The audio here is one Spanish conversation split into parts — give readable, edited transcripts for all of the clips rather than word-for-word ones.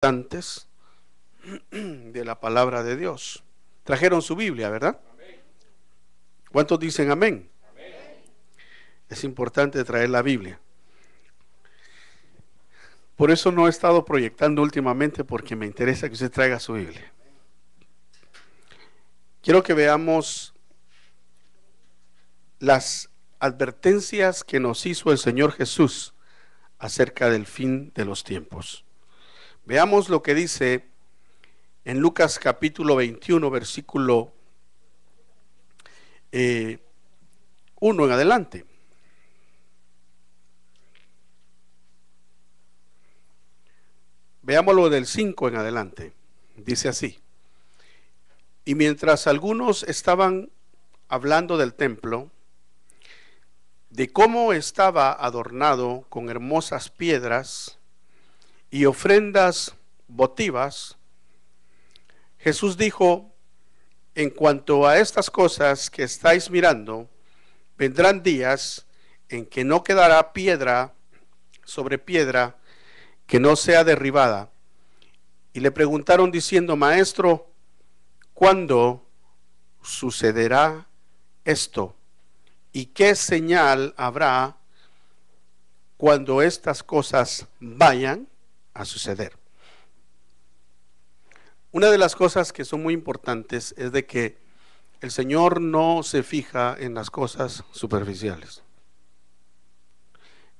Antes de la palabra de Dios. Trajeron su Biblia, ¿verdad? ¿Cuántos dicen amén? Es importante traer la Biblia. Por eso no he estado proyectando últimamente, porque me interesa que usted traiga su Biblia. Quiero que veamos las advertencias que nos hizo el Señor Jesús acerca del fin de los tiempos. Veamos lo que dice en Lucas capítulo 21, versículo 1 en adelante. Veámoslo del 5 en adelante. Dice así: y mientras algunos estaban hablando del templo, de cómo estaba adornado con hermosas piedras y ofrendas votivas, Jesús dijo: en cuanto a estas cosas que estáis mirando, vendrán días en que no quedará piedra sobre piedra que no sea derribada. Y le preguntaron diciendo: Maestro, ¿cuándo sucederá esto? ¿Y qué señal habrá cuando estas cosas vayan a suceder? Una de las cosas que son muy importantes es de que el Señor no se fija en las cosas superficiales.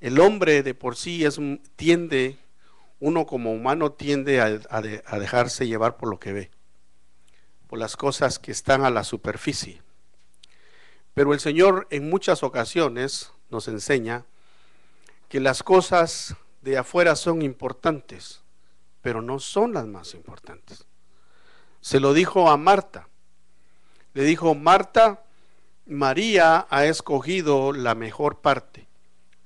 El hombre de por sí tiende, uno como humano tiende a dejarse llevar por lo que ve, por las cosas que están a la superficie. Pero el Señor en muchas ocasiones nos enseña que las cosas de afuera son importantes, pero no son las más importantes. Se lo dijo a Marta. Le dijo: Marta, María ha escogido la mejor parte.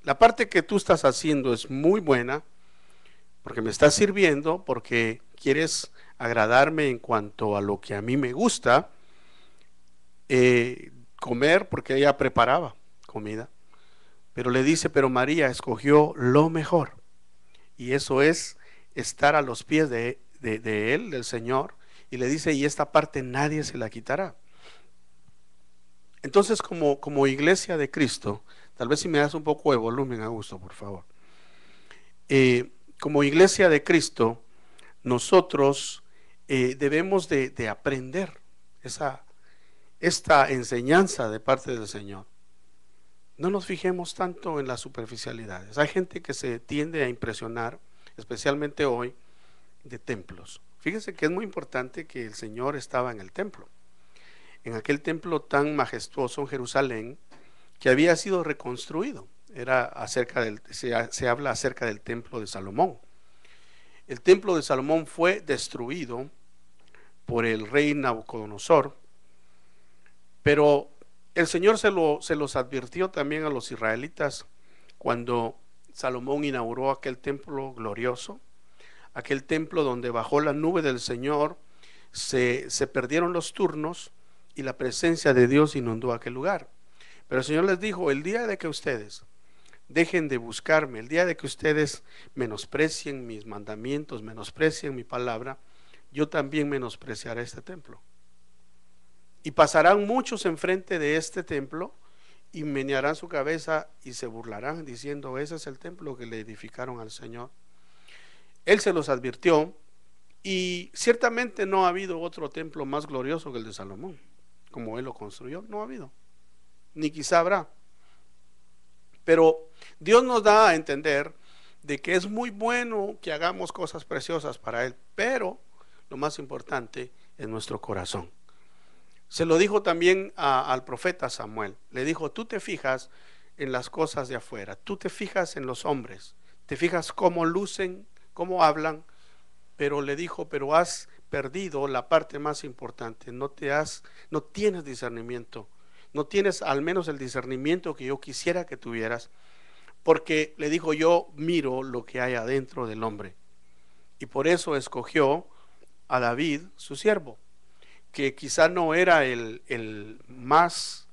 La parte que tú estás haciendo es muy buena, porque me estás sirviendo, porque quieres agradarme en cuanto a lo que a mí me gusta comer, porque ella preparaba comida. Pero le dice: pero María escogió lo mejor. Y eso es estar a los pies de Él, del Señor. Y le dice: y esta parte nadie se la quitará. Entonces, como iglesia de Cristo, tal vez si me das un poco de volumen, Augusto, por favor. Como iglesia de Cristo, nosotros debemos de aprender esta enseñanza de parte del Señor. No nos fijemos tanto en las superficialidades. Hay gente que se tiende a impresionar, especialmente hoy, de templos. Fíjense que es muy importante que el Señor estaba en el templo, en aquel templo tan majestuoso en Jerusalén, que había sido reconstruido. Se habla acerca del templo de Salomón. El templo de Salomón fue destruido por el rey Nabucodonosor, pero el Señor se los advirtió también a los israelitas cuando Salomón inauguró aquel templo glorioso, aquel templo donde bajó la nube del Señor. Se perdieron los turnos y la presencia de Dios inundó aquel lugar. Pero el Señor les dijo: el día de que ustedes dejen de buscarme, el día de que ustedes menosprecien mis mandamientos, menosprecien mi palabra, yo también menospreciaré este templo. Y pasarán muchos enfrente de este templo y menearán su cabeza y se burlarán diciendo: ese es el templo que le edificaron al Señor. Él se los advirtió, y ciertamente no ha habido otro templo más glorioso que el de Salomón, como él lo construyó. No ha habido, ni quizá habrá. Pero Dios nos da a entender de que es muy bueno que hagamos cosas preciosas para Él, pero lo más importante es nuestro corazón. Se lo dijo también al profeta Samuel. Le dijo: tú te fijas en las cosas de afuera, tú te fijas en los hombres, te fijas cómo lucen, cómo hablan, pero le dijo: pero has perdido la parte más importante. No tienes discernimiento, no tienes al menos el discernimiento que yo quisiera que tuvieras, porque le dijo: yo miro lo que hay adentro del hombre. Y por eso escogió a David, su siervo, que quizá no era el más,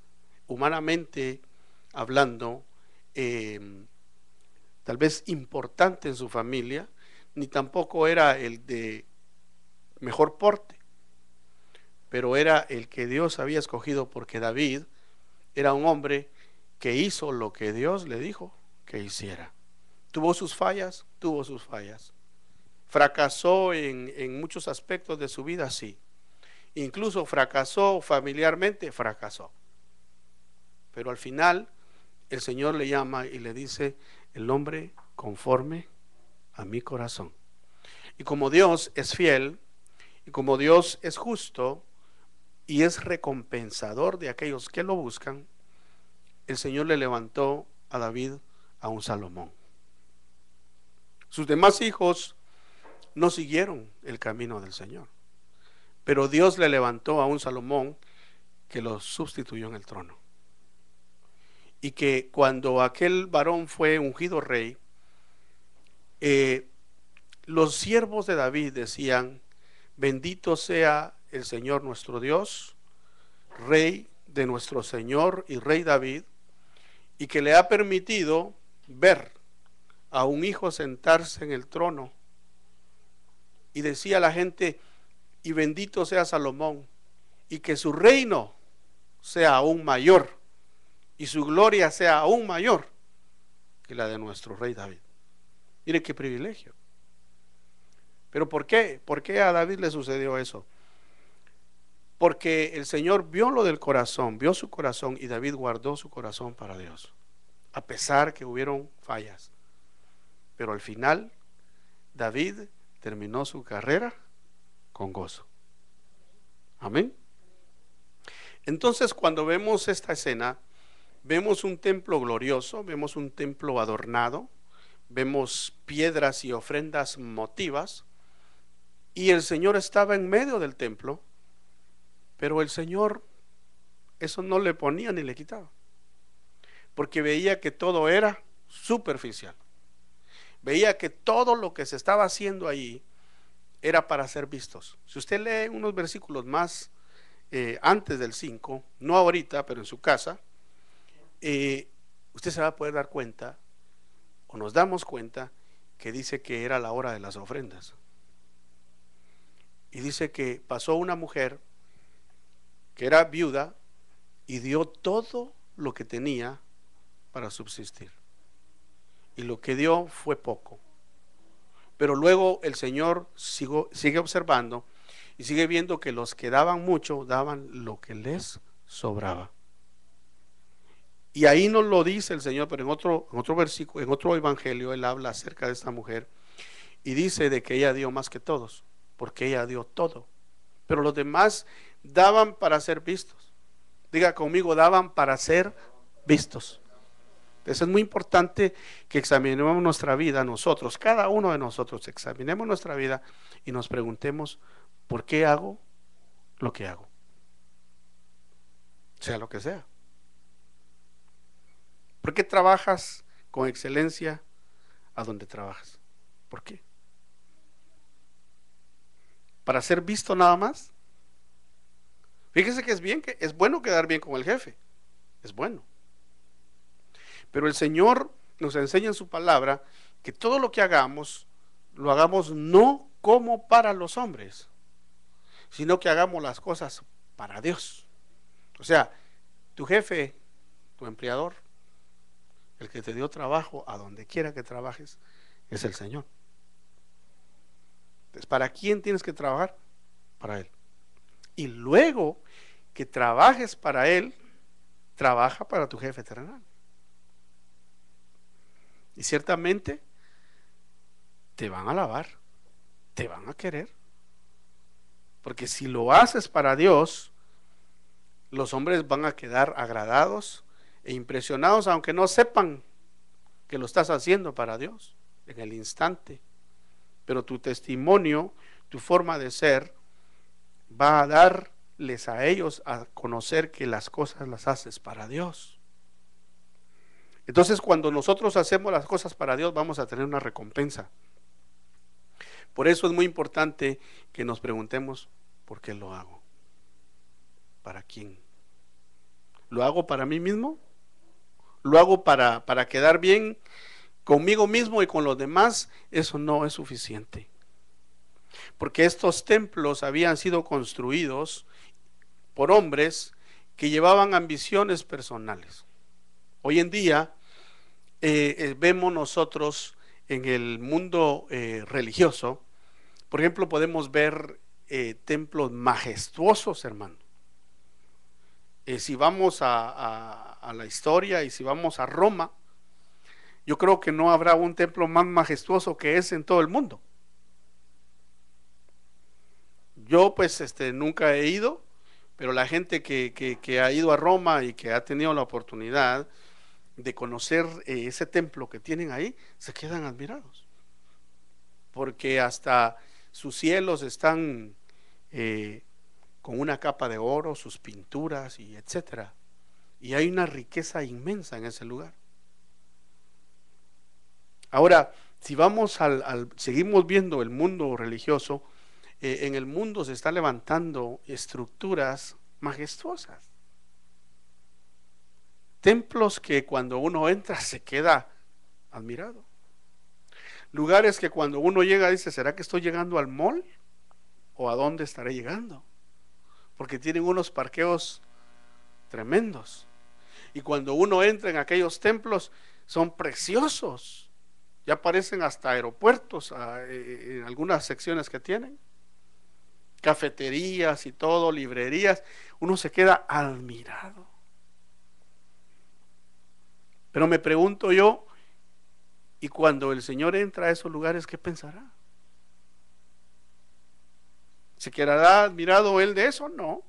humanamente hablando, tal vez importante en su familia. ni tampoco era el de mejor porte, pero era el que Dios había escogido, porque David era un hombre que hizo lo que Dios le dijo que hiciera. Tuvo sus fallas, tuvo sus fallas. Fracasó en muchos aspectos de su vida, sí. Incluso fracasó familiarmente, fracasó. Pero al final el Señor le llama y le dice: el hombre conforme a mi corazón. Y como Dios es fiel, y como Dios es justo y es recompensador de aquellos que lo buscan, el Señor le levantó a David a un Salomón. Sus demás hijos no siguieron el camino del Señor, pero Dios le levantó a un Salomón que lo sustituyó en el trono. Y que cuando aquel varón fue ungido rey, los siervos de David decían: bendito sea el Señor nuestro Dios, rey de nuestro Señor y rey David, y que le ha permitido ver a un hijo sentarse en el trono. Y decía la gente: y bendito sea Salomón, y que su reino sea aún mayor, y su gloria sea aún mayor que la de nuestro rey David. Mire qué privilegio. Pero ¿por qué? ¿Por qué a David le sucedió eso? Porque el Señor vio lo del corazón, vio su corazón, y David guardó su corazón para Dios, a pesar que hubieron fallas. Pero al final David terminó su carrera con gozo. Amén. Entonces, cuando vemos esta escena, vemos un templo glorioso, vemos un templo adornado, vemos piedras y ofrendas motivas, y el Señor estaba en medio del templo, pero el Señor eso no le ponía ni le quitaba, porque veía que todo era superficial. Veía que todo lo que se estaba haciendo allí era para ser vistos. Si usted lee unos versículos más antes del 5, no ahorita, pero en su casa, usted se va a poder dar cuenta, o nos damos cuenta, que dice que era la hora de las ofrendas. Y dice que pasó una mujer que era viuda y dio todo lo que tenía para subsistir. Y lo que dio fue poco. Pero luego el Señor sigue observando y sigue viendo que los que daban mucho daban lo que les sobraba. Y ahí nos lo dice el Señor, pero en otro versículo, en otro evangelio, Él habla acerca de esta mujer y dice de que ella dio más que todos, porque ella dio todo. Pero los demás daban para ser vistos. Diga conmigo: daban para ser vistos. Entonces es muy importante que examinemos nuestra vida nosotros, cada uno de nosotros, examinemos nuestra vida y nos preguntemos: ¿por qué hago lo que hago? Sea lo que sea. ¿Por qué trabajas con excelencia a donde trabajas? ¿Por qué? ¿Para ser visto nada más? Fíjese que es bueno quedar bien con el jefe, es bueno. Pero el Señor nos enseña en su palabra que todo lo que hagamos, lo hagamos no como para los hombres, sino que hagamos las cosas para Dios. O sea, tu jefe, tu empleador, el que te dio trabajo, a donde quiera que trabajes, es el Señor. Entonces, ¿para quién tienes que trabajar? Para Él. Y luego que trabajes para Él, trabaja para tu jefe terrenal. Y ciertamente te van a alabar, te van a querer. Porque si lo haces para Dios, los hombres van a quedar agradados e impresionados, aunque no sepan que lo estás haciendo para Dios en el instante. Pero tu testimonio, tu forma de ser, va a darles a ellos a conocer que las cosas las haces para Dios. Entonces, cuando nosotros hacemos las cosas para Dios, vamos a tener una recompensa. Por eso es muy importante que nos preguntemos: ¿por qué lo hago? ¿Para quién? ¿Lo hago para mí mismo? ¿Lo hago para quedar bien conmigo mismo y con los demás, eso no es suficiente. Porque estos templos habían sido construidos por hombres que llevaban ambiciones personales. Hoy en día vemos nosotros en el mundo religioso, por ejemplo, podemos ver templos majestuosos, hermano. Si vamos a la historia y si vamos a Roma, yo creo que no habrá un templo más majestuoso que ese en todo el mundo. Yo pues nunca he ido, pero la gente que ha ido a Roma y que ha tenido la oportunidad de conocer ese templo que tienen ahí, se quedan admirados, porque hasta sus cielos están con una capa de oro, sus pinturas y etcétera, y hay una riqueza inmensa en ese lugar. Ahora, si vamos seguimos viendo el mundo religioso, en el mundo se están levantando estructuras majestuosas, templos que cuando uno entra se queda admirado, lugares que cuando uno llega dice, ¿será que estoy llegando al mall? ¿O a dónde estaré llegando? Porque tienen unos parqueos tremendos, y cuando uno entra en aquellos templos son preciosos, ya parecen hasta aeropuertos en algunas secciones que tienen, cafeterías y todo, librerías, uno se queda admirado. Pero me pregunto yo, ¿y cuando el Señor entra a esos lugares, qué pensará? ¿Se quedará admirado Él de eso? No.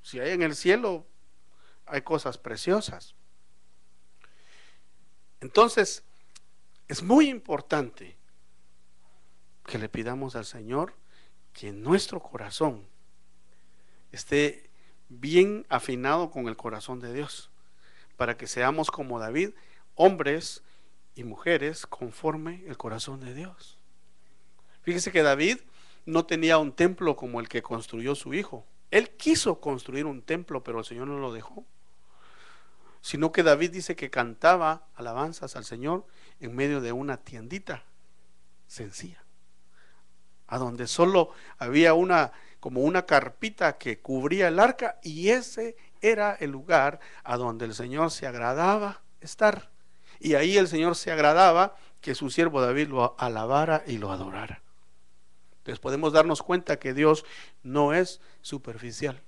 Si hay en el cielo, hay cosas preciosas. Entonces, es muy importante que le pidamos al Señor que nuestro corazón esté bien afinado con el corazón de Dios, para que seamos como David, hombres y mujeres conforme el corazón de Dios. Fíjese que David no tenía un templo como el que construyó su hijo. Él quiso construir un templo, pero el Señor no lo dejó. Sino que David dice que cantaba alabanzas al Señor en medio de una tiendita sencilla, a donde solo había como una carpita que cubría el arca, y ese era el lugar a donde el Señor se agradaba estar. Y ahí el Señor se agradaba que su siervo David lo alabara y lo adorara. Entonces podemos darnos cuenta que Dios no es superficial,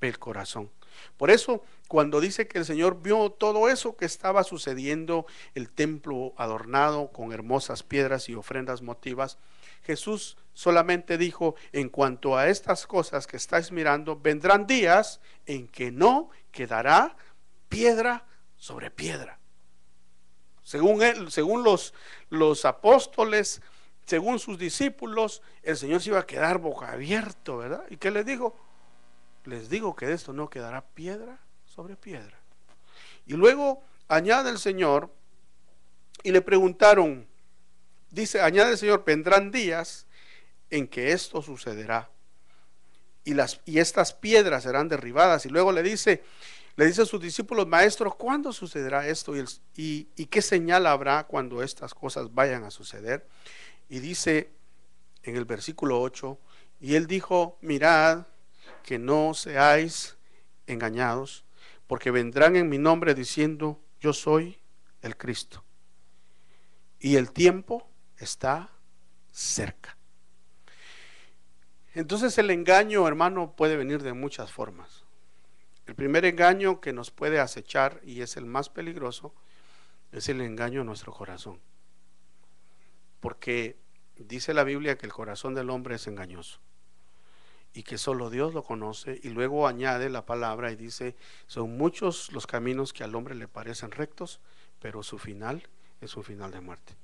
el corazón. Por eso, cuando dice que el Señor vio todo eso que estaba sucediendo, el templo adornado con hermosas piedras y ofrendas motivas, Jesús solamente dijo, en cuanto a estas cosas que estáis mirando, vendrán días en que no quedará piedra sobre piedra. Según él, según los apóstoles, según sus discípulos, el Señor se iba a quedar boca abierto, ¿verdad? ¿Y qué les dijo? Les digo que de esto no quedará piedra sobre piedra. Y luego añade el Señor, y le preguntaron, dice, añade el Señor, vendrán días en que esto sucederá, y estas piedras serán derribadas. Y luego le dice a sus discípulos, maestro, ¿cuándo sucederá esto? ¿Y qué señal habrá cuando estas cosas vayan a suceder? Y dice en el versículo 8, y él dijo, mirad que no seáis engañados, porque vendrán en mi nombre diciendo, yo soy el Cristo, y el tiempo está cerca. Entonces el engaño, hermano, puede venir de muchas formas. El primer engaño que nos puede acechar, y es el más peligroso, es el engaño a nuestro corazón, porque dice la Biblia que el corazón del hombre es engañoso y que solo Dios lo conoce. Y luego añade la palabra y dice, son muchos los caminos que al hombre le parecen rectos, pero su final es un final de muerte.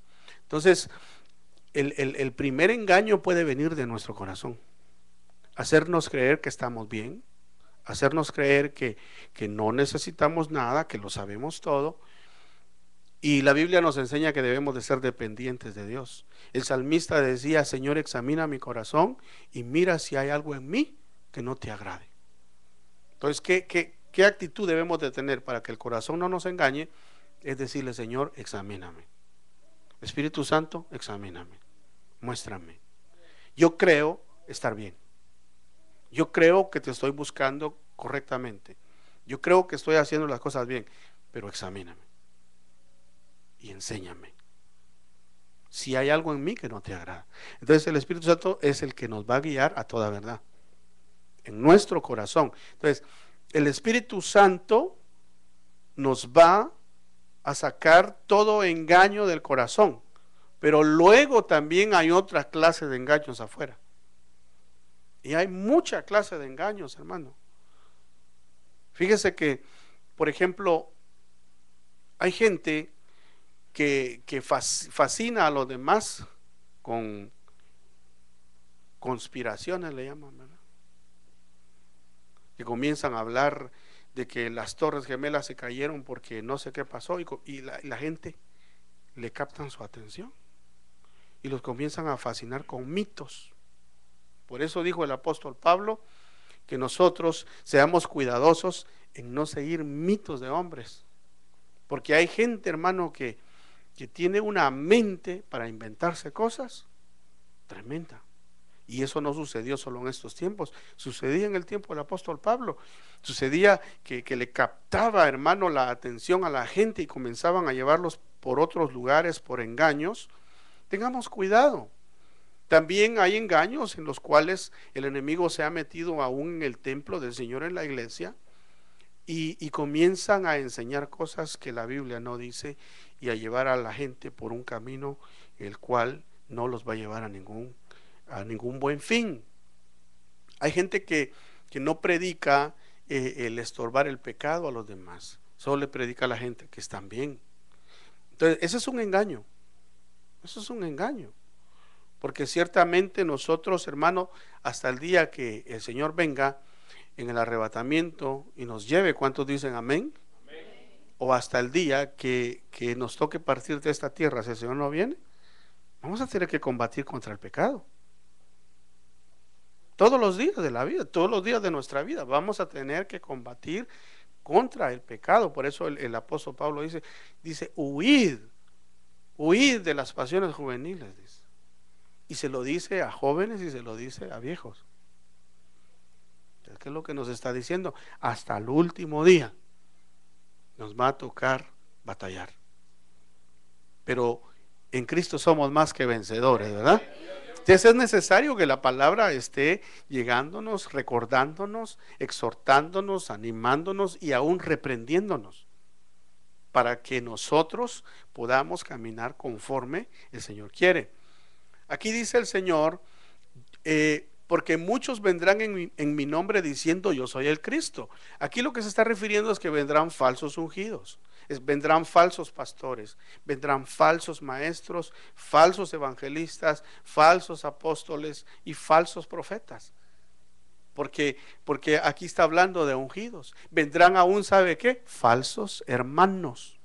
Entonces el primer engaño puede venir de nuestro corazón, hacernos creer que estamos bien, hacernos creer que no necesitamos nada, que lo sabemos todo. Y la Biblia nos enseña que debemos de ser dependientes de Dios. El salmista decía, Señor, examina mi corazón y mira si hay algo en mí que no te agrade. Entonces, ¿qué actitud debemos de tener para que el corazón no nos engañe? es decirle: Señor, examíname. Espíritu Santo, examíname, muéstrame. Yo creo estar bien. Yo creo que te estoy buscando correctamente. Yo creo que estoy haciendo las cosas bien, pero examíname y enséñame si hay algo en mí que no te agrada. Entonces el Espíritu Santo es el que nos va a guiar a toda verdad en nuestro corazón. Entonces el Espíritu Santo nos va a sacar todo engaño del corazón, pero luego también hay otra clase de engaños afuera. Y hay mucha clase de engaños, hermano. Fíjese que, por ejemplo, hay gente que fascina a los demás con conspiraciones, le llaman, ¿verdad? Que comienzan a hablar de que las Torres Gemelas se cayeron porque no sé qué pasó, y la gente le captan su atención y los comienzan a fascinar con mitos. Por eso dijo el apóstol Pablo que nosotros seamos cuidadosos en no seguir mitos de hombres, porque hay gente, hermano, que tiene una mente para inventarse cosas tremenda. Y eso no sucedió solo en estos tiempos, sucedía en el tiempo del apóstol Pablo. Sucedía que le captaba, hermano, la atención a la gente y comenzaban a llevarlos por otros lugares, por engaños. Tengamos cuidado. También hay engaños en los cuales el enemigo se ha metido aún en el templo del Señor, en la iglesia, y comienzan a enseñar cosas que la Biblia no dice y a llevar a la gente por un camino el cual no los va a llevar a ningún buen fin. Hay gente que no predica el estorbar el pecado a los demás, solo le predica a la gente que están bien. Entonces ese es un engaño, eso es un engaño, porque ciertamente nosotros, hermano, hasta el día que el Señor venga en el arrebatamiento y nos lleve, ¿cuántos dicen amén? O hasta el día que nos toque partir de esta tierra, si el Señor no viene, vamos a tener que combatir contra el pecado. Todos los días de la vida, todos los días de nuestra vida, vamos a tener que combatir contra el pecado. Por eso el apóstol Pablo dice, huid de las pasiones juveniles, dice. Y se lo dice a jóvenes y se lo dice a viejos. ¿Qué es lo que nos está diciendo? Hasta el último día nos va a tocar batallar, pero en Cristo somos más que vencedores, ¿verdad? Entonces es necesario que la palabra esté llegándonos, recordándonos, exhortándonos, animándonos y aún reprendiéndonos, para que nosotros podamos caminar conforme el Señor quiere. Aquí dice el Señor, porque muchos vendrán en mi nombre diciendo yo soy el Cristo. Aquí lo que se está refiriendo es que vendrán falsos ungidos, vendrán falsos pastores, vendrán falsos maestros, falsos evangelistas, falsos apóstoles y falsos profetas. Porque aquí está hablando de ungidos. Vendrán aún, ¿sabe qué? Falsos hermanos.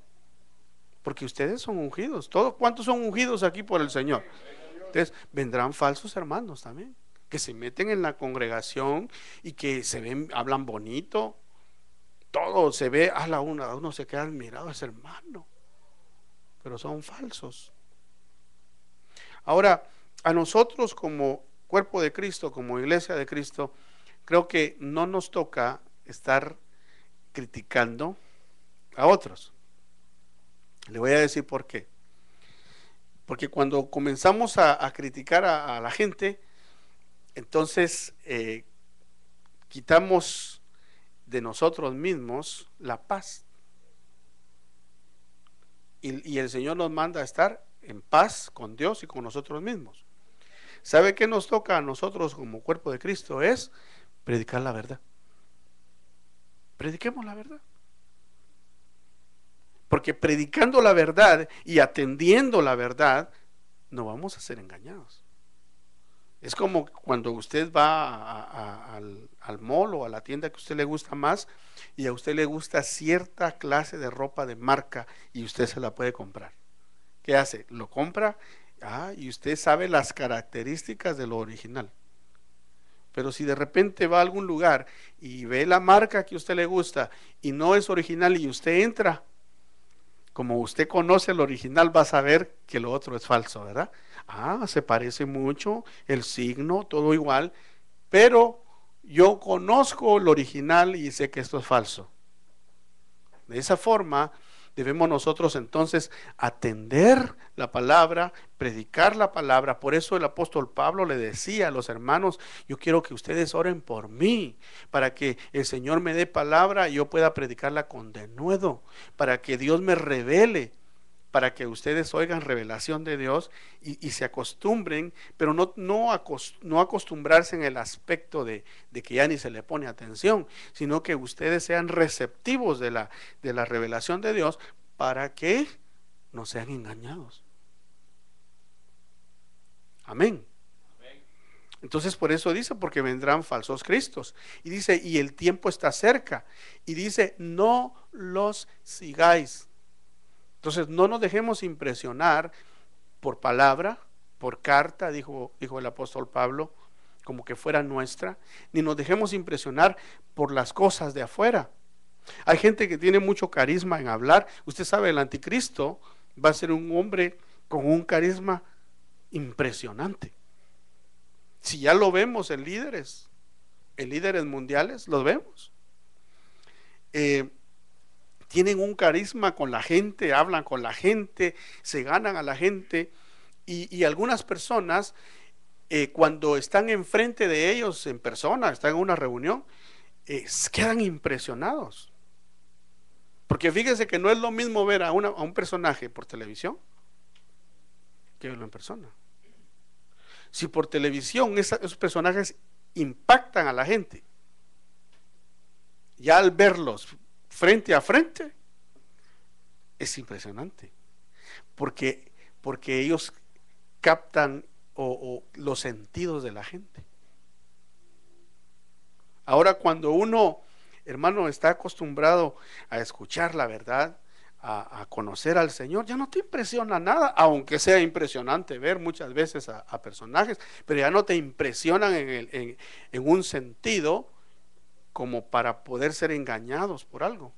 Porque ustedes son ungidos. ¿Cuántos son ungidos aquí por el Señor? Entonces vendrán falsos hermanos también, que se meten en la congregación y que se ven, hablan bonito, todo se ve, uno se queda admirado, ese hermano, pero son falsos. Ahora, a nosotros como cuerpo de Cristo, como iglesia de Cristo, creo que no nos toca estar criticando a otros. Le voy a decir por qué. Porque cuando comenzamos a criticar a la gente, entonces quitamos de nosotros mismos la paz. Y el Señor nos manda a estar en paz con Dios y con nosotros mismos. ¿Sabe qué nos toca a nosotros como cuerpo de Cristo? Es predicar la verdad. Prediquemos la verdad. Porque predicando la verdad y atendiendo la verdad, no vamos a ser engañados. Es como cuando usted va al mall o a la tienda que a usted le gusta más y a usted le gusta cierta clase de ropa de marca y usted se la puede comprar. ¿Qué hace? Lo compra y usted sabe las características de lo original. Pero si de repente va a algún lugar y ve la marca que a usted le gusta y no es original y usted entra como usted conoce el original, va a saber que lo otro es falso, ¿verdad? Se parece mucho, el signo, todo igual, pero yo conozco el original y sé que esto es falso. De esa forma debemos nosotros entonces atender la palabra, predicar la palabra. Por eso el apóstol Pablo le decía a los hermanos: yo quiero que ustedes oren por mí, para que el Señor me dé palabra y yo pueda predicarla con denuedo, para que Dios me revele, para que ustedes oigan revelación de Dios y se acostumbren, pero no acostumbrarse en el aspecto de que ya ni se le pone atención, sino que ustedes sean receptivos de la revelación de Dios, para que no sean engañados. Amén. Entonces por eso dice: porque vendrán falsos cristos. Y dice: y el tiempo está cerca. Y dice: no los sigáis. Entonces no nos dejemos impresionar por palabra, por carta, dijo el apóstol Pablo, como que fuera nuestra, ni nos dejemos impresionar por las cosas de afuera. Hay gente que tiene mucho carisma en hablar. Usted sabe, el anticristo va a ser un hombre con un carisma impresionante. Si ya lo vemos en líderes mundiales, los vemos. Tienen un carisma con la gente, hablan con la gente, se ganan a la gente, y algunas personas, cuando están enfrente de ellos en persona, están en una reunión, quedan impresionados. Porque fíjense que no es lo mismo ver a un personaje por televisión que verlo en persona. Si por televisión esos personajes impactan a la gente, ya al verlos frente a frente es impresionante, porque ellos captan los sentidos de la gente. Ahora, cuando uno, hermano, está acostumbrado a escuchar la verdad, a conocer al Señor, ya no te impresiona nada, aunque sea impresionante ver muchas veces a personajes, pero ya no te impresionan en un sentido como para poder ser engañados por algo,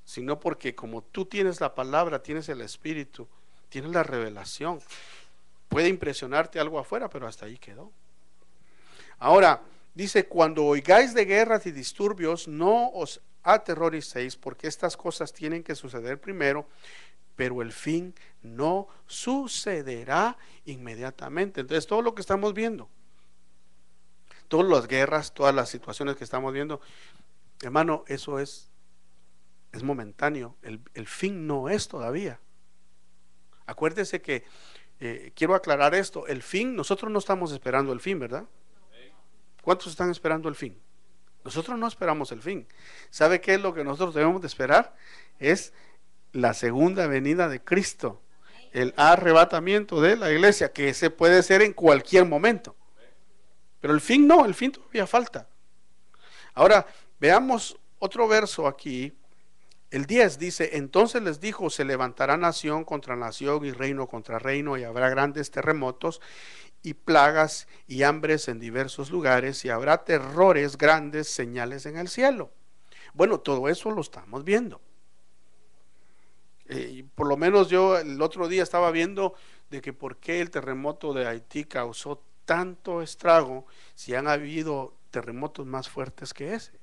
sino porque como tú tienes la palabra, tienes el Espíritu, tienes la revelación. Puede impresionarte algo afuera, pero hasta ahí quedó. Ahora, dice: cuando oigáis de guerras y disturbios, no os aterroricéis, porque estas cosas tienen que suceder primero, pero el fin no sucederá inmediatamente. Entonces, todo lo que estamos viendo, todas las guerras, todas las situaciones que estamos viendo, hermano, eso es momentáneo. El fin no es todavía. Acuérdese que quiero aclarar esto: el fin, nosotros no estamos esperando el fin, ¿verdad? ¿Cuántos están esperando el fin? Nosotros no esperamos el fin. ¿Sabe qué es lo que nosotros debemos de esperar? Es la segunda venida de Cristo, el arrebatamiento de la iglesia, que ese puede ser en cualquier momento. Pero el fin no, el fin todavía falta. Ahora, veamos otro verso aquí. El 10 dice: entonces les dijo: se levantará nación contra nación y reino contra reino, y habrá grandes terremotos y plagas y hambres en diversos lugares, y habrá terrores grandes, señales en el cielo. Bueno, todo eso lo estamos viendo. Por lo menos yo el otro día estaba viendo de que por qué el terremoto de Haití causó tanto estrago, si han habido terremotos más fuertes que ese.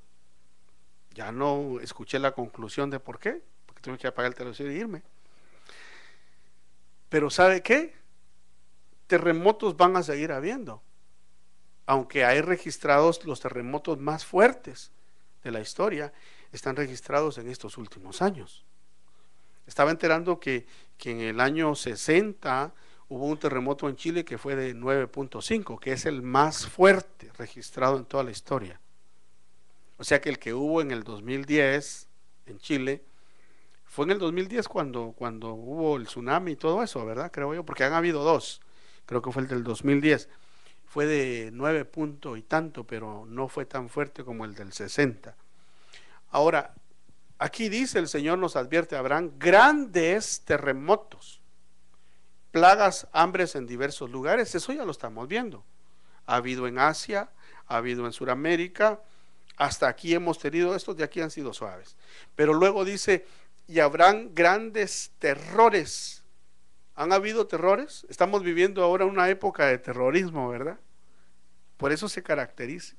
Ya no escuché la conclusión de por qué, porque tuve que apagar el televisor y irme. Pero ¿sabe qué? Terremotos van a seguir habiendo, aunque hay registrados los terremotos más fuertes de la historia, están registrados en estos últimos años. Estaba enterando que en el año 60 hubo un terremoto en Chile que fue de 9.5, que es el más fuerte registrado en toda la historia. O sea que el que hubo en el 2010 en Chile fue en el 2010 cuando hubo el tsunami y todo eso, ¿verdad? Creo yo, porque han habido dos. Creo que fue el del 2010, fue de 9 puntos y tanto, pero no fue tan fuerte como el del 60. Ahora, aquí dice el Señor, nos advierte: habrán grandes terremotos, plagas, hambres en diversos lugares. Eso ya lo estamos viendo. Ha habido en Asia, ha habido en Sudamérica, hasta aquí hemos tenido estos, de aquí han sido suaves. Pero luego dice: y habrán grandes terrores. ¿Han habido terrores? Estamos viviendo ahora una época de terrorismo, ¿verdad? Por eso se caracteriza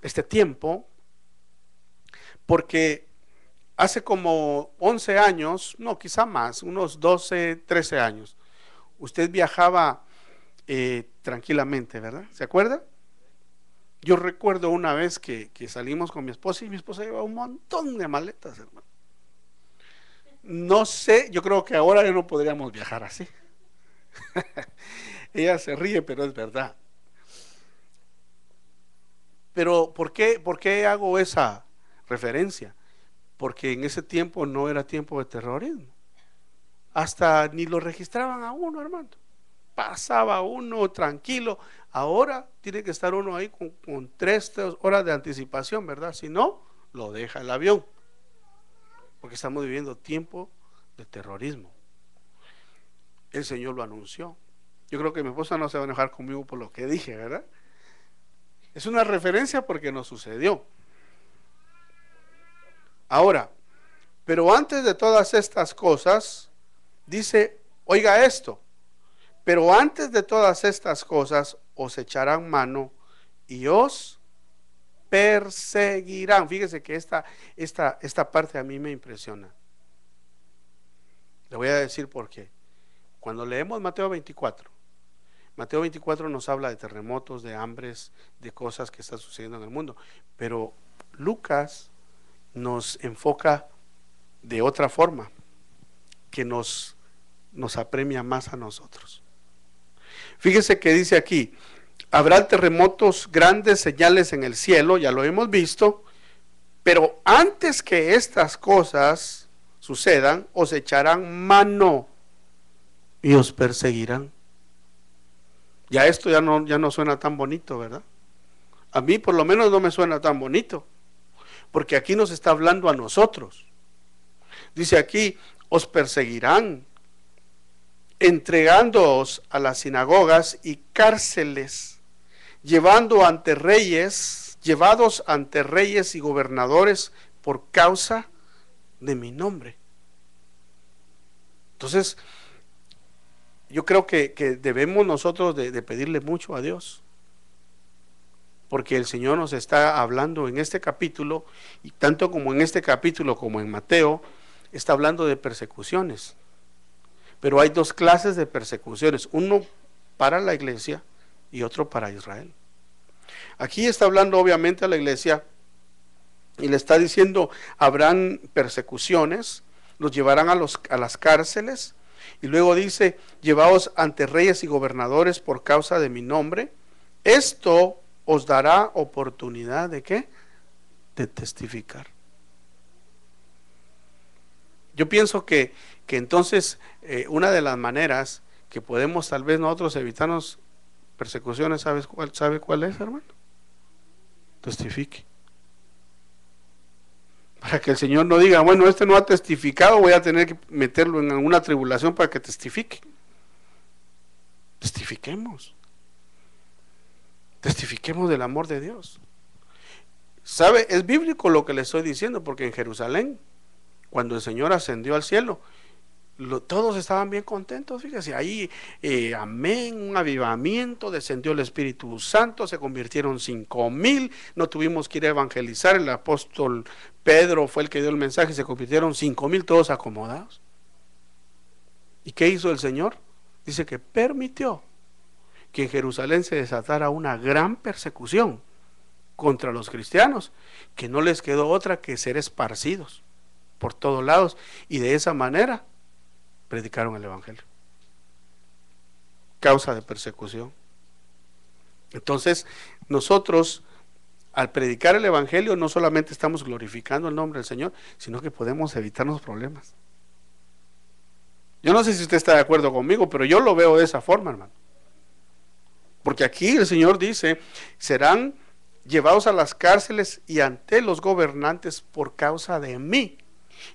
este tiempo, porque hace como 11 años, no, quizá más, unos 12, 13 años, usted viajaba tranquilamente, ¿verdad? ¿Se acuerda? Yo recuerdo una vez que salimos con mi esposa y mi esposa llevaba un montón de maletas, hermano. No sé, yo creo que ahora ya no podríamos viajar así. Ella se ríe, pero es verdad. Pero por qué hago esa referencia? Porque en ese tiempo no era tiempo de terrorismo. Hasta ni lo registraban a uno, hermano. Pasaba uno tranquilo. Ahora tiene que estar uno ahí con 3 horas de anticipación, ¿verdad? Si no, lo deja el avión. Porque estamos viviendo tiempo de terrorismo. El Señor lo anunció. Yo creo que mi esposa no se va a enojar conmigo por lo que dije, ¿verdad? Es una referencia porque nos sucedió. Ahora, pero antes de todas estas cosas, dice, oiga esto, pero antes de todas estas cosas os echarán mano y os perseguirán. Fíjese que esta parte a mí me impresiona. Le voy a decir por qué. Cuando leemos Mateo 24 nos habla de terremotos, de hambres, de cosas que están sucediendo en el mundo, pero Lucas nos enfoca de otra forma, que nos apremia más a nosotros. Fíjese que dice aquí, habrá terremotos, grandes señales en el cielo, ya lo hemos visto, pero antes que estas cosas sucedan, os echarán mano y os perseguirán. Ya esto ya no suena tan bonito, ¿verdad? A mí por lo menos no me suena tan bonito, porque aquí nos está hablando a nosotros. Dice aquí, os perseguirán, entregándoos a las sinagogas y cárceles, llevados ante reyes y gobernadores por causa de mi nombre. Entonces, yo creo que debemos nosotros de pedirle mucho a Dios, porque el Señor nos está hablando en este capítulo, y tanto como en este capítulo como en Mateo, está hablando de persecuciones. Pero hay 2 clases de persecuciones, uno para la iglesia y otro para Israel. Aquí está hablando obviamente a la iglesia y le está diciendo, habrán persecuciones, los llevarán a las cárceles, y luego dice, llevaos ante reyes y gobernadores por causa de mi nombre. Esto os dará oportunidad ¿de qué? De testificar. Yo pienso que entonces una de las maneras que podemos tal vez nosotros evitarnos persecuciones, ¿sabe cuál es, hermano? Testifique. Para que el Señor no diga, bueno, este no ha testificado, voy a tener que meterlo en alguna tribulación para que testifique. Testifiquemos. Testifiquemos del amor de Dios. ¿Sabe? Es bíblico lo que le estoy diciendo, porque en Jerusalén, cuando el Señor ascendió al cielo, todos estaban bien contentos, fíjese, ahí, amén, un avivamiento, descendió el Espíritu Santo, se convirtieron 5,000, no tuvimos que ir a evangelizar, el apóstol Pedro fue el que dio el mensaje, se convirtieron 5,000 todos acomodados. ¿Y qué hizo el Señor? Dice que permitió que en Jerusalén se desatara una gran persecución contra los cristianos, que no les quedó otra que ser esparcidos por todos lados, y de esa manera predicaron el evangelio. Causa de persecución. Entonces, nosotros al predicar el evangelio no solamente estamos glorificando el nombre del Señor, sino que podemos evitarnos problemas. Yo no sé si usted está de acuerdo conmigo, pero yo lo veo de esa forma, hermano. Porque aquí el Señor dice, serán llevados a las cárceles y ante los gobernantes por causa de mí.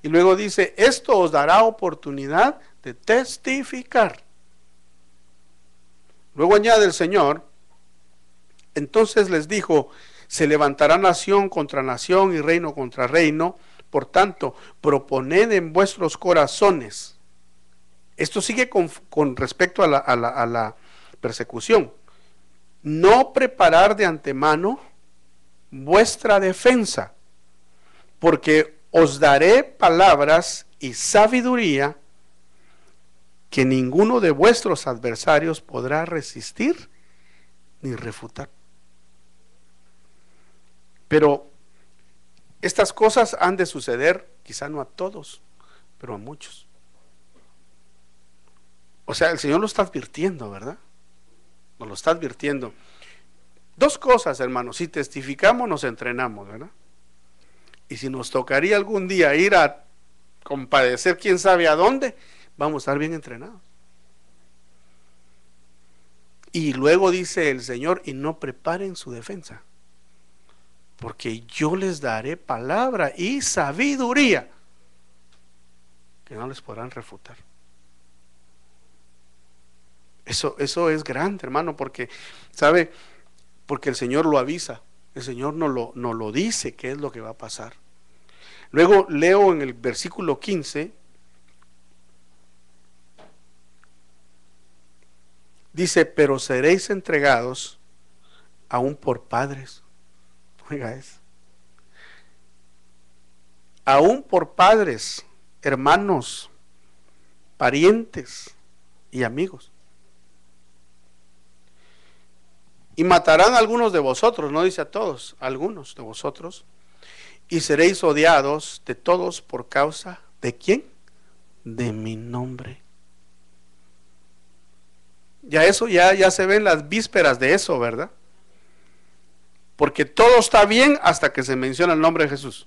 Y luego dice, esto os dará oportunidad de testificar. Luego añade el Señor, entonces les dijo, Se levantará nación contra nación y reino contra reino. Por tanto, proponed en vuestros corazones. Esto sigue con respecto a la persecución. No preparar de antemano vuestra defensa, porque os daré palabras y sabiduría que ninguno de vuestros adversarios podrá resistir ni refutar. Pero estas cosas han de suceder, quizá no a todos, pero a muchos. O sea, el Señor lo está advirtiendo, ¿verdad? Nos lo está advirtiendo. Dos cosas, hermanos: si testificamos, nos entrenamos, ¿verdad? Y si nos tocaría algún día ir a compadecer quién sabe a dónde, vamos a estar bien entrenados. Y luego dice el Señor: y no preparen su defensa, porque yo les daré palabra y sabiduría que no les podrán refutar. Eso es grande, hermano, porque, ¿sabe? Porque el Señor lo avisa, el Señor nos lo dice qué es lo que va a pasar. Luego leo en el versículo 15, dice: pero seréis entregados aún por padres. Oiga eso. Aún por padres, hermanos, parientes y amigos. Y matarán a algunos de vosotros, no dice a todos, a algunos de vosotros, y seréis odiados de todos por causa ¿de quién? De mi nombre. Ya eso ya se ve en las vísperas de eso, ¿verdad? Porque todo está bien hasta que se menciona el nombre de Jesús.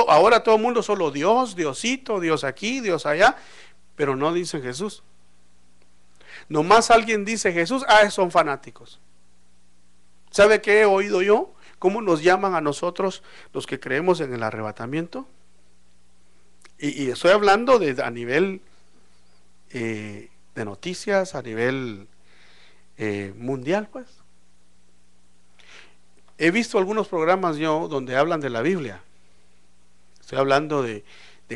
Ahora todo el mundo solo Dios, Diosito, Dios aquí, Dios allá, pero no dicen Jesús. Nomás alguien dice Jesús, son fanáticos. ¿Sabe qué he oído yo? ¿Cómo nos llaman a nosotros los que creemos en el arrebatamiento? Y estoy hablando a nivel de noticias, a nivel mundial, pues. He visto algunos programas yo donde hablan de la Biblia. Estoy hablando de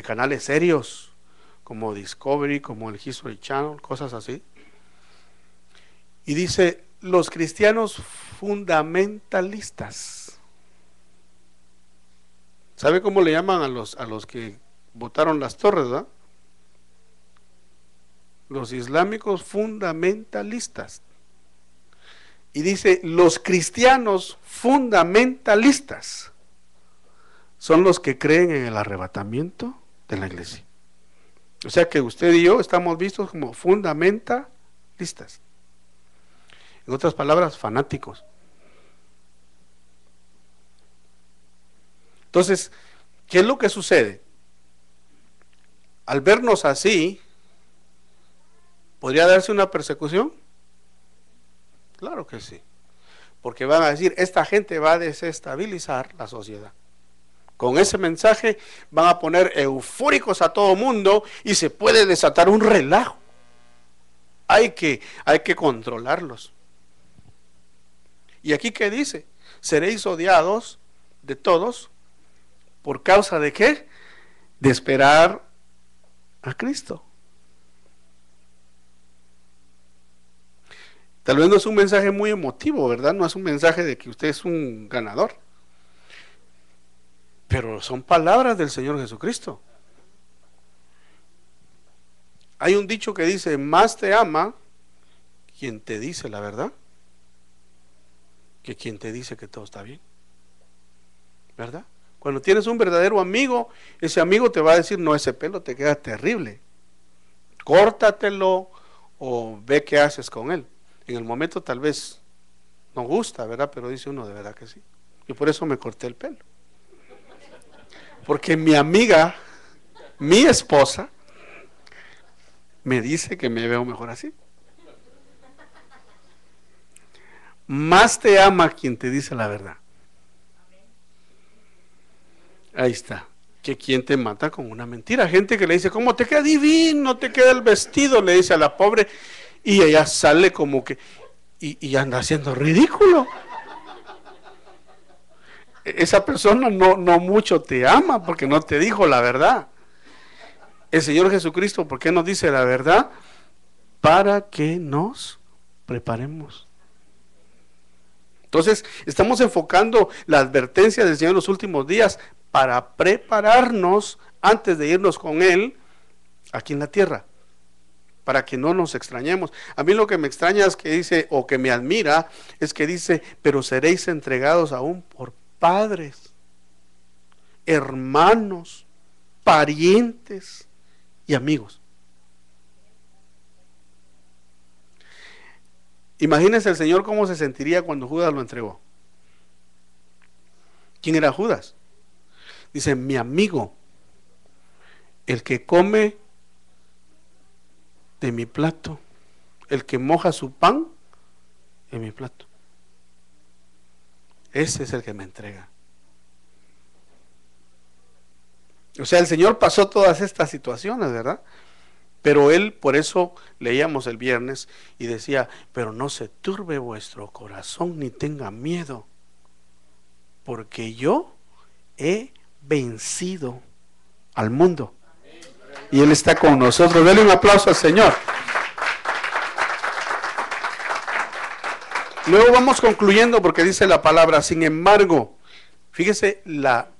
canales serios como Discovery, como el History Channel, cosas así. Y dice: los cristianos fundamentalistas. ¿Sabe cómo le llaman a los que botaron las torres, verdad? Los islámicos fundamentalistas. Y dice: los cristianos fundamentalistas son los que creen en el arrebatamiento de la iglesia. O sea que usted y yo estamos vistos como fundamentalistas. En otras palabras, fanáticos. Entonces, ¿qué es lo que sucede? Al vernos así, ¿podría darse una persecución? Claro que sí. Porque van a decir: esta gente va a desestabilizar la sociedad. Con ese mensaje van a poner eufóricos a todo mundo y se puede desatar un relajo. Hay que controlarlos. ¿Y aquí qué dice? Seréis odiados de todos por causa de ¿qué? De esperar a Cristo. Tal vez no es un mensaje muy emotivo, ¿verdad? No es un mensaje de que usted es un ganador. Pero son palabras del Señor Jesucristo. Hay un dicho que dice: más te ama quien te dice la verdad que quien te dice que todo está bien, ¿verdad? Cuando tienes un verdadero amigo, ese amigo te va a decir: no, ese pelo te queda terrible, córtatelo o ve qué haces con él. En el momento tal vez no gusta, ¿verdad? Pero dice uno: de verdad que sí. Y por eso me corté el pelo, porque mi amiga, mi esposa, me dice que me veo mejor así. Más te ama quien te dice la verdad. Ahí está. Que quien te mata con una mentira. Gente que le dice: ¿cómo te queda divino? Te queda el vestido, le dice a la pobre, y ella sale como que y anda haciendo ridículo. esa persona no mucho te ama porque no te dijo la verdad. El Señor Jesucristo, ¿por qué nos dice la verdad? Para que nos preparemos. Entonces, estamos enfocando la advertencia del Señor en los últimos días para prepararnos antes de irnos con Él aquí en la tierra, para que no nos extrañemos. A mí lo que me extraña es que dice, o que me admira, es que dice, pero seréis entregados aún por padres, hermanos, parientes y amigos. Imagínense el Señor cómo se sentiría cuando Judas lo entregó. ¿Quién era Judas? Dice, mi amigo, el que come de mi plato, el que moja su pan en mi plato. Ese es el que me entrega. O sea, el Señor pasó todas estas situaciones, ¿verdad? Pero Él, por eso leíamos el viernes y decía, pero no se turbe vuestro corazón ni tenga miedo, porque yo he vencido al mundo. Y Él está con nosotros. Dale un aplauso al Señor. Luego vamos concluyendo porque dice la palabra, sin embargo, fíjese la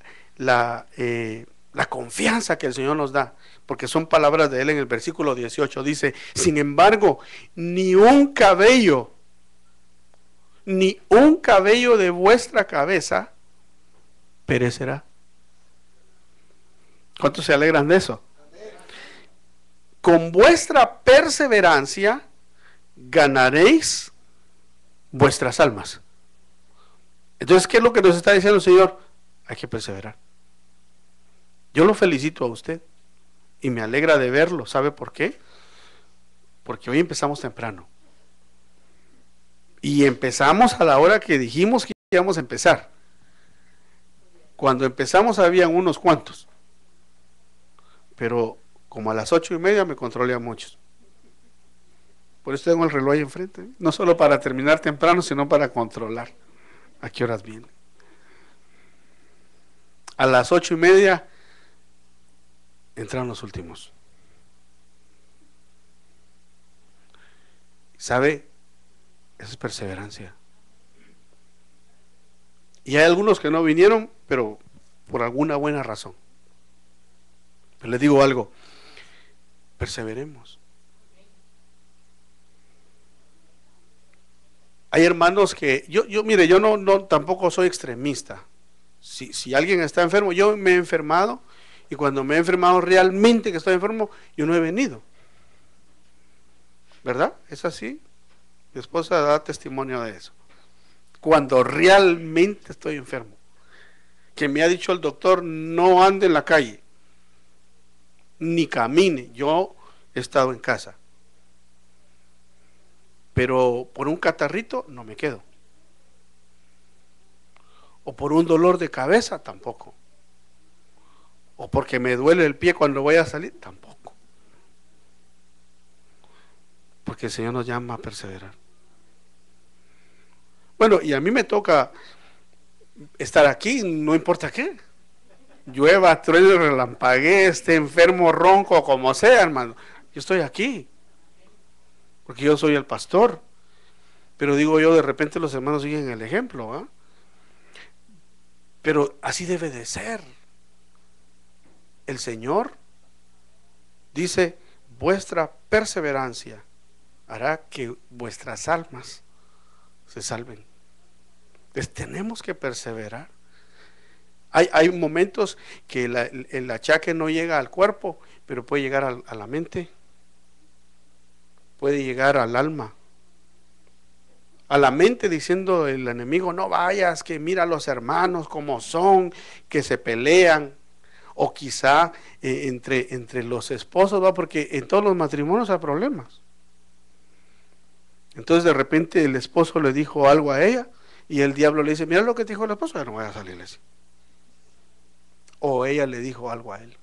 confianza que el Señor nos da, porque son palabras de Él en el versículo 18, dice, sin embargo, ni un cabello de vuestra cabeza perecerá. ¿Cuántos se alegran de eso? Con vuestra perseverancia ganaréis vuestras almas. Entonces, ¿qué es lo que nos está diciendo el Señor? Hay que perseverar. Yo lo felicito a usted y me alegra de verlo. ¿Sabe por qué? Porque hoy empezamos temprano. Y empezamos a la hora que dijimos que íbamos a empezar. Cuando empezamos habían unos cuantos. Pero como a las 8:30 me controlé a muchos. Por eso tengo el reloj ahí enfrente. No solo para terminar temprano, sino para controlar a qué horas viene. A las 8:30 entraron los últimos. ¿Sabe? Esa es perseverancia. Y hay algunos que no vinieron, pero por alguna buena razón. Pero les digo algo, perseveremos. Hay hermanos que, mire, yo no tampoco soy extremista. Si alguien está enfermo, yo me he enfermado, y cuando me he enfermado realmente que estoy enfermo, yo no he venido. ¿Verdad? ¿Es así? Mi esposa da testimonio de eso. Cuando realmente estoy enfermo, que me ha dicho el doctor, no ande en la calle, ni camine, yo he estado en casa. Pero por un catarrito no me quedo. O por un dolor de cabeza tampoco. O porque me duele el pie cuando voy a salir tampoco. Porque el Señor nos llama a perseverar. Bueno, y a mí me toca estar aquí, no importa qué. Llueva, truene, relampaguee, esté enfermo, ronco, como sea, hermano. Yo estoy aquí. Porque yo soy el pastor. Pero digo yo, de repente los hermanos siguen el ejemplo, ¿eh? Pero así debe de ser. El Señor dice, vuestra perseverancia hará que vuestras almas se salven. Entonces tenemos que perseverar. Hay momentos que el achaque no llega al cuerpo, pero puede llegar a la mente, puede llegar al alma. A la mente diciendo el enemigo, no vayas, que mira a los hermanos como son, que se pelean. O quizá entre los esposos, ¿va? Porque en todos los matrimonios hay problemas. Entonces de repente el esposo le dijo algo a ella y el diablo le dice, mira lo que te dijo el esposo, ya no voy a salir a la iglesia. O ella le dijo algo a él.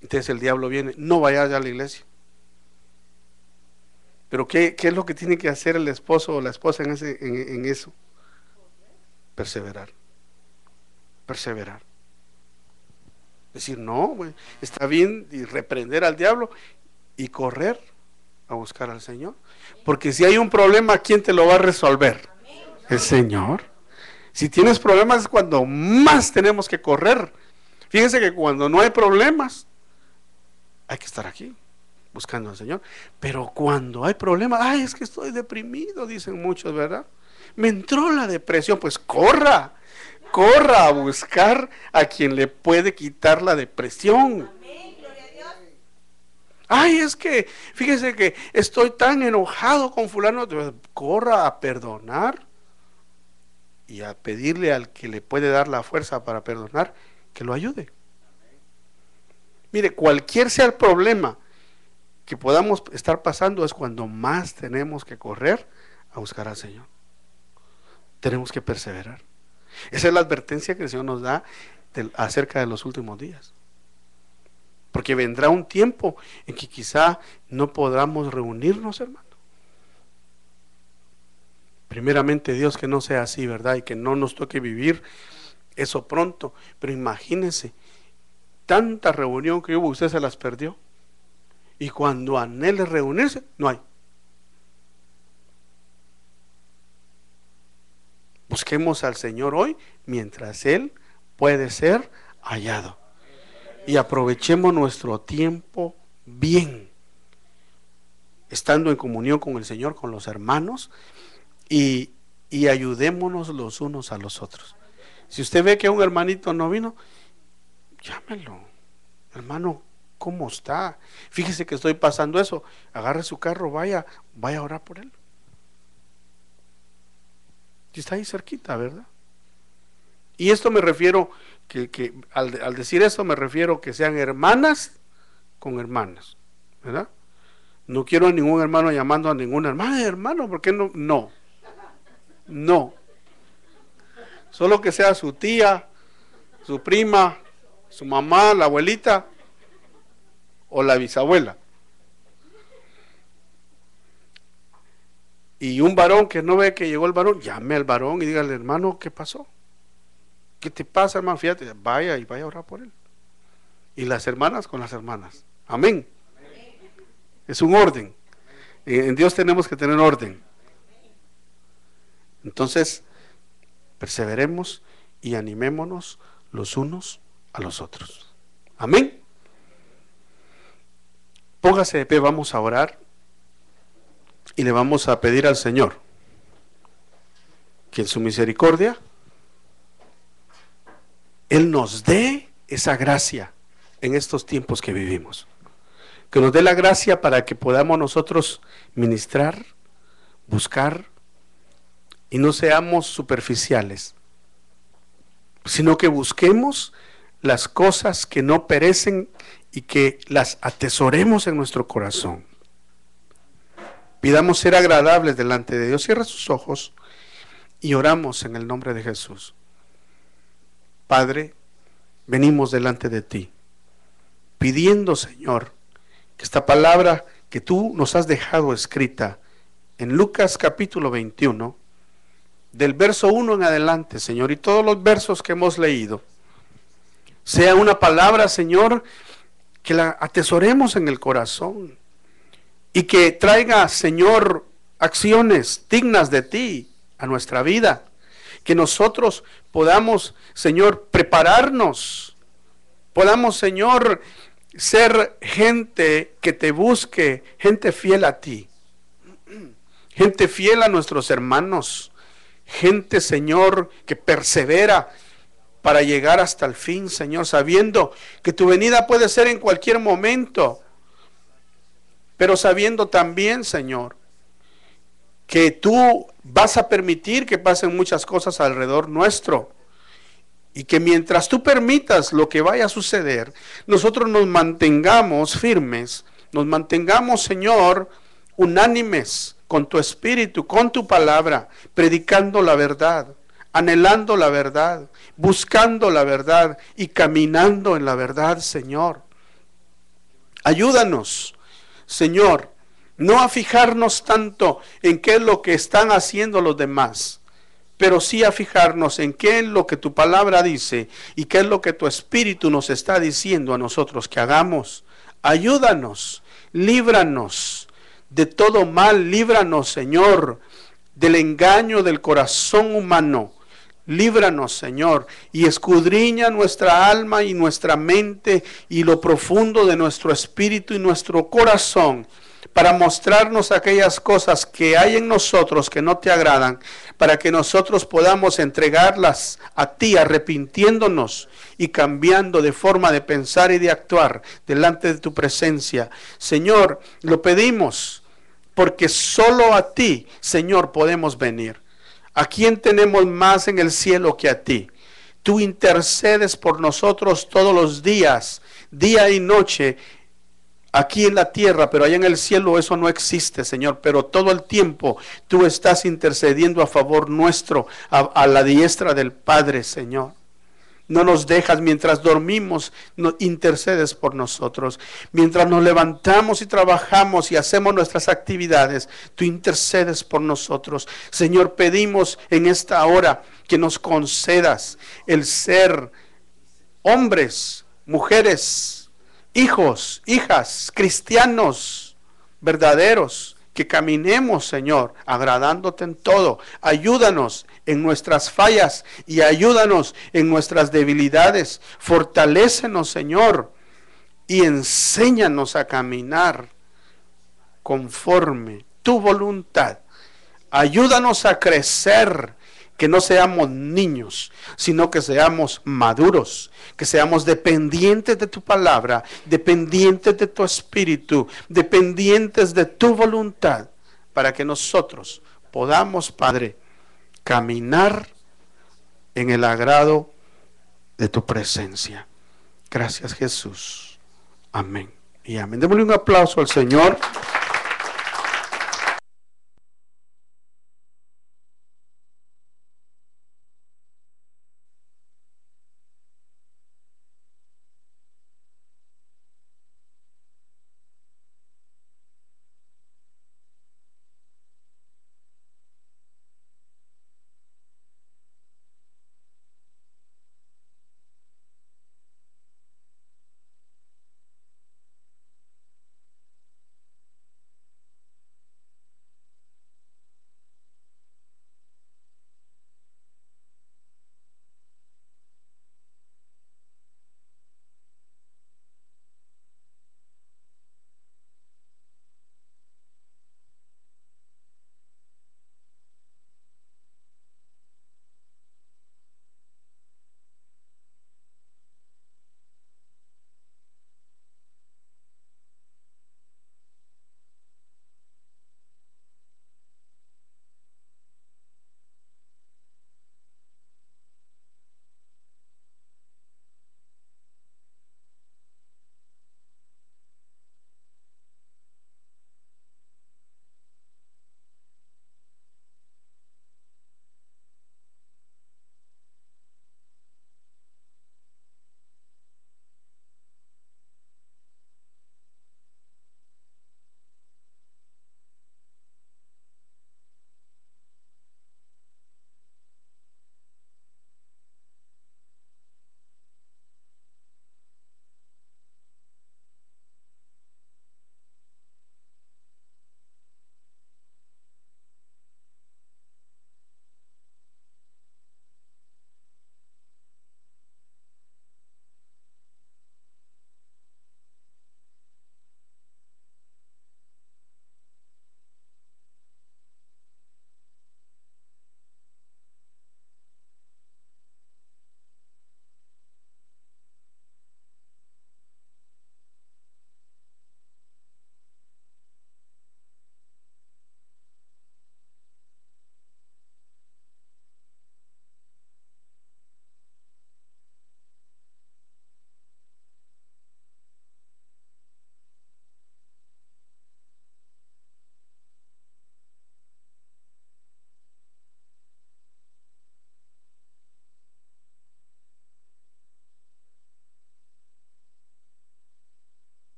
Entonces el diablo viene, no vayas a la iglesia. Pero ¿qué es lo que tiene que hacer el esposo o la esposa en eso? perseverar. Perseverar. Decir, no, güey, está bien, y reprender al diablo y correr a buscar al Señor. Porque si hay un problema, ¿quién te lo va a resolver? El Señor. Si tienes problemas es cuando más tenemos que correr. Fíjense que cuando no hay problemas, hay que estar aquí, buscando al Señor. Pero cuando hay problemas, ay, es que estoy deprimido, dicen muchos, ¿verdad? Me entró la depresión, pues corra a buscar a quien le puede quitar la depresión. Ay, es que, fíjese que estoy tan enojado con fulano, corra a perdonar y a pedirle al que le puede dar la fuerza para perdonar, que lo ayude. Mire, cualquier sea el problema que podamos estar pasando, es cuando más tenemos que correr a buscar al Señor. Tenemos que perseverar. Esa es la advertencia que el Señor nos da acerca de los últimos días. Porque vendrá un tiempo en que quizá no podamos reunirnos, hermano. Primeramente Dios, que no sea así, ¿verdad? Y que no nos toque vivir eso pronto. Pero imagínense, tanta reunión que hubo, usted se las perdió. Y cuando anhele reunirse, no hay. Busquemos al Señor hoy mientras Él puede ser hallado. Y aprovechemos nuestro tiempo bien, estando en comunión con el Señor, con los hermanos, y ayudémonos los unos a los otros. Si usted ve que un hermanito no vino, llámelo. Hermano, ¿cómo está? Fíjese que estoy pasando eso. Agarre su carro, vaya a orar por él. Y está ahí cerquita, ¿verdad? Y esto me refiero, que al decir esto me refiero que sean hermanas con hermanas, ¿verdad? No quiero a ningún hermano llamando a ninguna hermana, hermano, ¿por qué no? No. Solo que sea su tía, su prima, su mamá, la abuelita o la bisabuela. Y un varón que no ve que llegó el varón, llame al varón y dígale, hermano, ¿qué pasó? ¿Qué te pasa, hermano? Fíjate, vaya a orar por él. Y las hermanas con las hermanas. Amén. Es un orden. En Dios tenemos que tener orden. Entonces, perseveremos y animémonos los unos a los otros. Amén. Póngase de pie, vamos a orar y le vamos a pedir al Señor que en su misericordia Él nos dé esa gracia en estos tiempos que vivimos. Que nos dé la gracia para que podamos nosotros ministrar, buscar y no seamos superficiales, sino que busquemos las cosas que no perecen y que las atesoremos en nuestro corazón. Pidamos ser agradables delante de Dios. Cierra sus ojos y oramos en el nombre de Jesús. Padre, venimos delante de ti, pidiendo, Señor, que esta palabra que tú nos has dejado escrita en Lucas capítulo 21, del verso 1 en adelante, Señor, y todos los versos que hemos leído, sea una palabra, Señor, que la atesoremos en el corazón y que traiga, Señor, acciones dignas de ti a nuestra vida. Que nosotros podamos, Señor, prepararnos, podamos, Señor, ser gente que te busque, gente fiel a ti, gente fiel a nuestros hermanos, gente, Señor, que persevera para llegar hasta el fin, Señor, sabiendo que tu venida puede ser en cualquier momento, pero sabiendo también, Señor, que tú vas a permitir que pasen muchas cosas alrededor nuestro, y que mientras tú permitas lo que vaya a suceder, nosotros nos mantengamos firmes, nos mantengamos, Señor, unánimes con tu espíritu, con tu palabra, predicando la verdad, anhelando la verdad, buscando la verdad y caminando en la verdad, Señor. Ayúdanos, Señor, no a fijarnos tanto en qué es lo que están haciendo los demás, pero sí a fijarnos en qué es lo que tu palabra dice y qué es lo que tu Espíritu nos está diciendo a nosotros que hagamos. Ayúdanos, líbranos de todo mal, líbranos, Señor, del engaño del corazón humano. Líbranos, Señor, y escudriña nuestra alma y nuestra mente y lo profundo de nuestro espíritu y nuestro corazón, para mostrarnos aquellas cosas que hay en nosotros que no te agradan, para que nosotros podamos entregarlas a ti, arrepintiéndonos y cambiando de forma de pensar y de actuar delante de tu presencia. Señor, lo pedimos porque solo a ti, Señor, podemos venir. ¿A quién tenemos más en el cielo que a ti? Tú intercedes por nosotros todos los días, día y noche, aquí en la tierra, pero allá en el cielo eso no existe, Señor. Pero todo el tiempo tú estás intercediendo a favor nuestro, a la diestra del Padre, Señor. No nos dejas mientras dormimos, no intercedes por nosotros. Mientras nos levantamos y trabajamos y hacemos nuestras actividades, tú intercedes por nosotros. Señor, pedimos en esta hora que nos concedas el ser hombres, mujeres, hijos, hijas, cristianos verdaderos, que caminemos, Señor, agradándote en todo. Ayúdanos en nuestras fallas y ayúdanos en nuestras debilidades. Fortalécenos, Señor, y enséñanos a caminar conforme tu voluntad. Ayúdanos a crecer, que no seamos niños, sino que seamos maduros, que seamos dependientes de tu palabra, dependientes de tu espíritu, dependientes de tu voluntad, para que nosotros podamos, Padre, caminar en el agrado de tu presencia. Gracias, Jesús. Amén y amén. Démosle un aplauso al Señor.